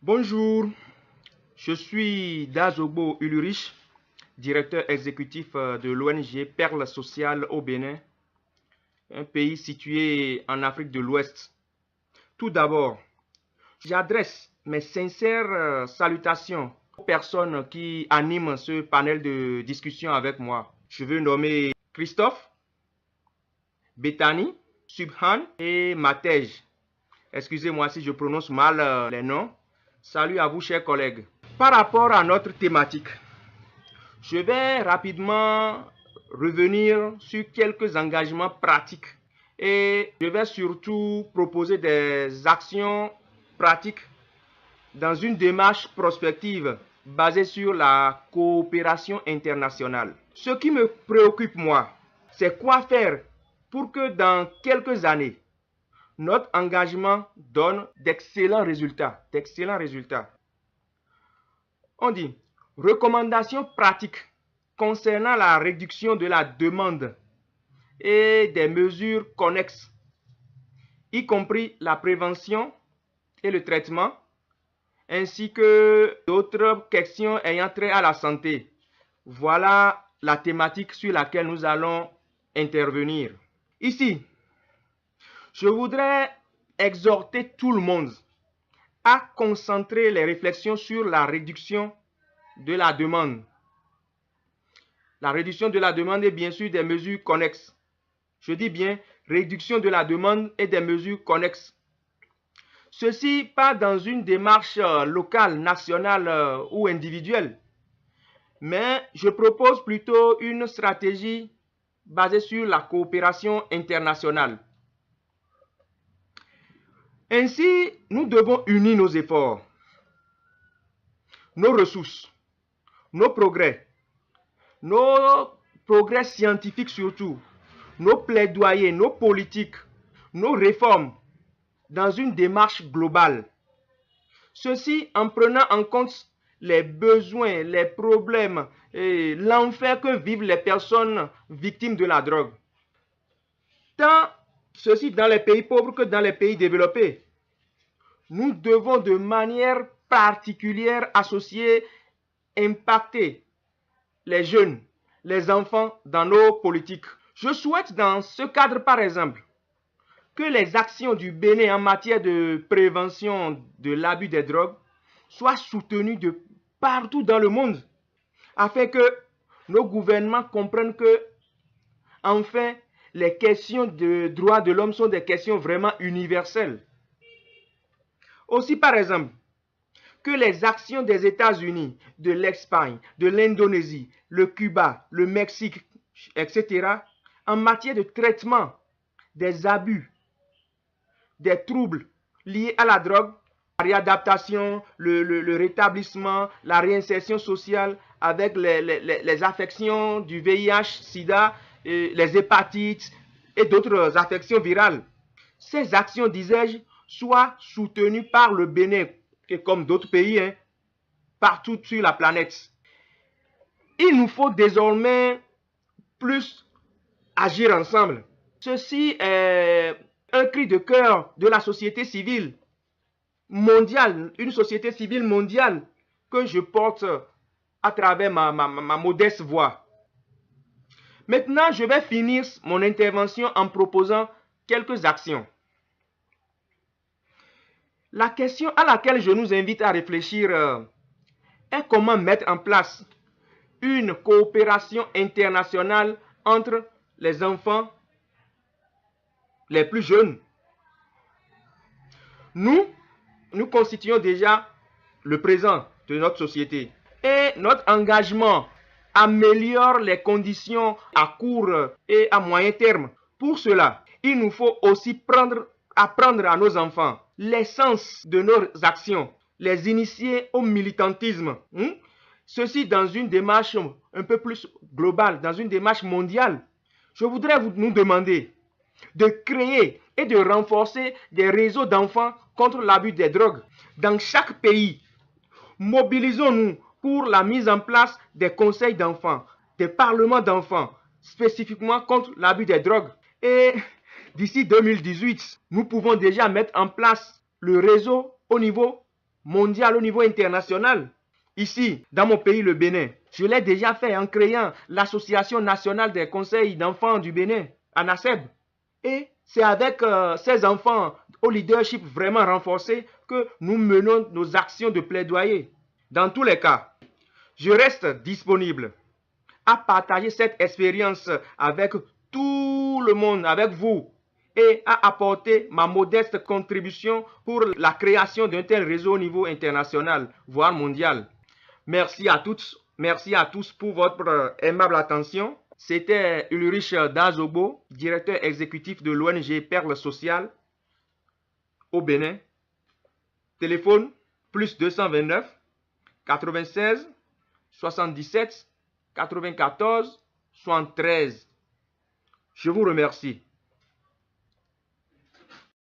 Bonjour, je suis Dazogbo Ulurich, directeur exécutif de l'ONG Perle Sociale au Bénin, un pays situé en Afrique de l'Ouest. Tout d'abord, j'adresse mes sincères salutations aux personnes qui animent ce panel de discussion avec moi. Je veux nommer Christophe, Bethany, Subhan et Matej. Excusez-moi si je prononce mal les noms. Salut à vous, chers collègues. Par rapport à notre thématique, je vais rapidement revenir sur quelques engagements pratiques et je vais surtout proposer des actions pratiques dans une démarche prospective basée sur la coopération internationale. Ce qui me préoccupe, moi, c'est quoi faire pour que dans quelques années, notre engagement donne d'excellents résultats. On dit recommandations pratiques concernant la réduction de la demande et des mesures connexes, y compris la prévention et le traitement, ainsi que d'autres questions ayant trait à la santé. Voilà la thématique sur laquelle nous allons intervenir. Ici, je voudrais exhorter tout le monde à concentrer les réflexions sur la réduction de la demande. La réduction de la demande est bien sûr des mesures connexes. Je dis bien réduction de la demande et des mesures connexes. Ceci pas dans une démarche locale, nationale ou individuelle, mais je propose plutôt une stratégie basée sur la coopération internationale. Ainsi, nous devons unir nos efforts, nos ressources, nos progrès scientifiques surtout, nos plaidoyers, nos politiques, nos réformes dans une démarche globale. Ceci en prenant en compte les besoins, les problèmes et l'enfer que vivent les personnes victimes de la drogue. Tant ceci dans les pays pauvres que dans les pays développés. Nous devons de manière particulière associer, impacter les jeunes, les enfants dans nos politiques. Je souhaite dans ce cadre, par exemple, que les actions du Bénin en matière de prévention de l'abus des drogues soient soutenues de partout dans le monde, afin que nos gouvernements comprennent que, enfin, les questions de droits de l'homme sont des questions vraiment universelles. Aussi, par exemple, que les actions des États-Unis, de l'Espagne, de l'Indonésie, le Cuba, le Mexique, etc., en matière de traitement des abus, des troubles liés à la drogue, la réadaptation, le rétablissement, la réinsertion sociale avec les affections du VIH, SIDA, les hépatites et d'autres affections virales. Ces actions, disais-je, soient soutenues par le Bénin, et comme d'autres pays, partout sur la planète. Il nous faut désormais plus agir ensemble. Ceci est un cri de cœur de la société civile mondiale, une société civile mondiale que je porte à travers ma modeste voix. Maintenant, je vais finir mon intervention en proposant quelques actions. La question à laquelle je nous invite à réfléchir est comment mettre en place une coopération internationale entre les enfants les plus jeunes. Nous constituons déjà le présent de notre société et notre engagement améliore les conditions à court et à moyen terme. Pour cela, il nous faut aussi apprendre à nos enfants l'essence de nos actions, les initier au militantisme. Ceci dans une démarche un peu plus globale, dans une démarche mondiale. Je voudrais nous demander de créer et de renforcer des réseaux d'enfants contre l'abus des drogues dans chaque pays. Mobilisons-nous pour la mise en place des conseils d'enfants, des parlements d'enfants, spécifiquement contre l'abus des drogues. Et d'ici 2018, nous pouvons déjà mettre en place le réseau au niveau mondial, au niveau international. Ici, dans mon pays, le Bénin, je l'ai déjà fait en créant l'Association nationale des conseils d'enfants du Bénin, ANACEB. Et c'est avec ces enfants au leadership vraiment renforcé que nous menons nos actions de plaidoyer. Dans tous les cas, je reste disponible à partager cette expérience avec tout le monde, avec vous, et à apporter ma modeste contribution pour la création d'un tel réseau au niveau international, voire mondial. Merci à toutes, merci à tous pour votre aimable attention. C'était Ulrich Dazobo, directeur exécutif de l'ONG Perle Sociale au Bénin. Téléphone plus 229 96 77 94 73. Je vous remercie.